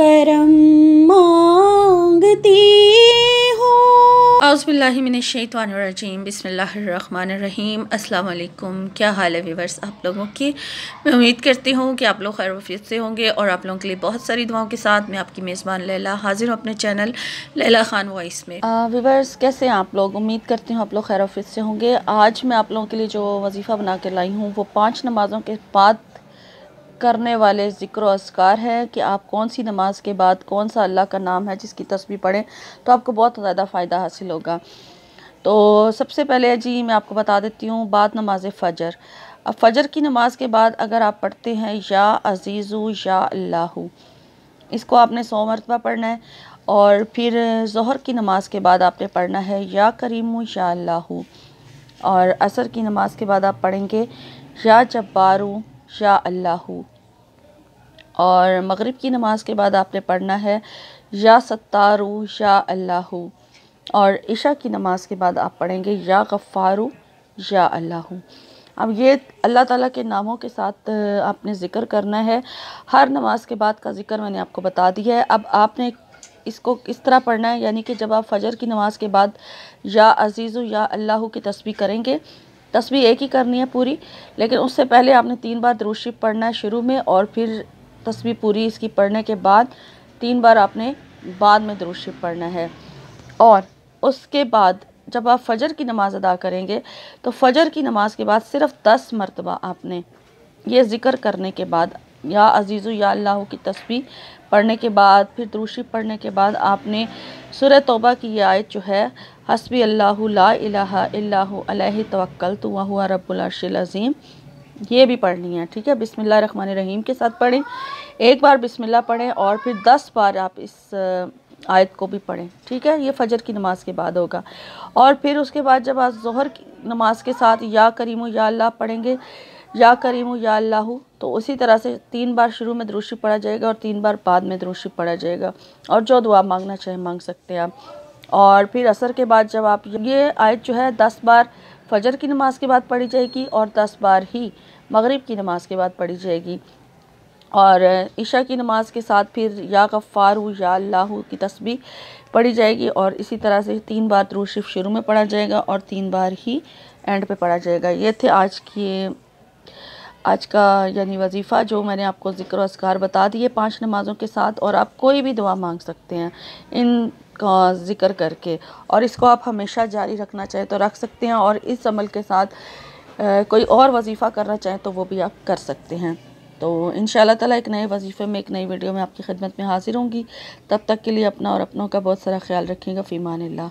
करम मांगती हूँ। औज़ुबिल्लाहि मिनश्शैतानिर्रजीम बिस्मिल्लाहिर्रहमानिर्रहीम। अस्सलाम वालेकुम। क्या हाल है व्यूअर्स आप लोगों की। मैं उम्मीद करती हूँ कि आप लोग खैर वफियत से होंगे और आप लोगों के लिए बहुत सारी दुआओं के साथ मैं आपकी मेज़बान लैला हाजिर हूँ अपने चैनल लैला खान वॉइस में। व्यूअर्स कैसे हैं आप लोग, उम्मीद करती हूँ आप लोग खैर वफियत से होंगे। आज मैं आप लोगों के लिए जो वजीफ़ा बना के लाई हूँ वो 5 नमाज़ों के बाद करने वाले ज़िक्र और अस्कार है कि आप कौन सी नमाज के बाद कौन सा अल्लाह का नाम है जिसकी तस्बीह पढ़ें तो आपको बहुत ज़्यादा फ़ायदा हासिल होगा। तो सबसे पहले जी मैं आपको बता देती हूँ बाद नमाज फ़जर। अब फ़जर की नमाज के बाद अगर आप पढ़ते हैं या अज़ीज़ु या अल्लाहु, इसको आपने 100 मरतबा पढ़ना है। और फिर ज़ोहर की नमाज के बाद आपने पढ़ना है या करीमु या अल्लाहु। और असर की नमाज के बाद आप पढ़ेंगे या जब्बारू या अल्लाहु। और मगरिब की नमाज के बाद आपने पढ़ना है या सत्तारू या अल्लाहु। और इशा की नमाज के बाद आप पढ़ेंगे या गफ़ारू या अल्लाहु। अब ये अल्लाह ताला के नामों के साथ आपने ज़िक्र करना है। हर नमाज के बाद का ज़िक्र मैंने आपको बता दिया है। अब आपने इसको इस तरह पढ़ना है, यानी कि जब आप फ़जर की नमाज के बाद या अज़ीज़ु या अल्लाहु की तस्बीह करेंगे, तस्बीह एक ही करनी है पूरी, लेकिन उससे पहले आपने 3 बार दुरूद शरीफ पढ़ना है शुरू में, और फिर तस्बीह पूरी इसकी पढ़ने के बाद 3 बार आपने बाद में दुरूद शरीफ पढ़ना है। और उसके बाद जब आप फ़जर की नमाज़ अदा करेंगे तो फ़जर की नमाज के बाद सिर्फ 10 मरतबा आपने ये ज़िक्र करने के बाद या अज़ीज़ु या अल्लाहु की तस्बीह पढ़ने के बाद फिर दुरूद शरीफ पढ़ने के बाद आपने सूरह तौबा की ये आयत जो है हस्बी अल्लाहु ला इलाहा इल्लहु अलैहि तवक्कलतु व हुवा रब्बुल अर्शिल अज़ीम, ये भी पढ़नी है। ठीक है, बिस्मिल्लाहिर्रहमानिर्रहीम के साथ पढ़ें। एक बार बिस्मिल्लाह पढ़ें और फिर 10 बार आप इस आयत को भी पढ़ें। ठीक है, ये फ़जर की नमाज के बाद होगा। और फिर उसके बाद जब आप ज़ोहर की नमाज के साथ या करीमु या अल्लाह पढ़ेंगे, या करीमु या अल्लाहु, तो उसी तरह से 3 बार शुरू में दुरूद शरीफ पढ़ा जाएगा और 3 बार बाद में दुरूद शरीफ पढ़ा जाएगा। और जो दुआ मांगना चाहे मांग सकते हैं आप। और फिर असर के बाद जब आप ये आयत जो है 10 बार फ़जर की नमाज के बाद पढ़ी जाएगी और 10 बार ही मगरिब की नमाज के बाद पढ़ी जाएगी। और इशा की नमाज के साथ फिर या गफ़ारू या अल्लाहु की तस्बीह पढ़ी जाएगी और इसी तरह से 3 बार दुरूद शरीफ शुरू में पढ़ा जाएगा और 3 बार ही एंड पे पढ़ा जाएगा। ये थे आज का यानी वजीफ़ा जो मैंने आपको ज़िक्र और अस्कार बता दिए 5 नमाज़ों के साथ। और आप कोई भी दुआ मांग सकते हैं इनका ज़िक्र करके, और इसको आप हमेशा जारी रखना चाहें तो रख सकते हैं। और इस अमल के साथ कोई और वजीफ़ा करना चाहें तो वो भी आप कर सकते हैं। तो इंशाअल्लाह ताला एक नए वजीफ़े में एक नई वीडियो में आपकी खिदमत में हाजिर होंगी। तब तक के लिए अपना और अपनों का बहुत सारा ख्याल रखिएगा। फ़ी अमानिल्लाह।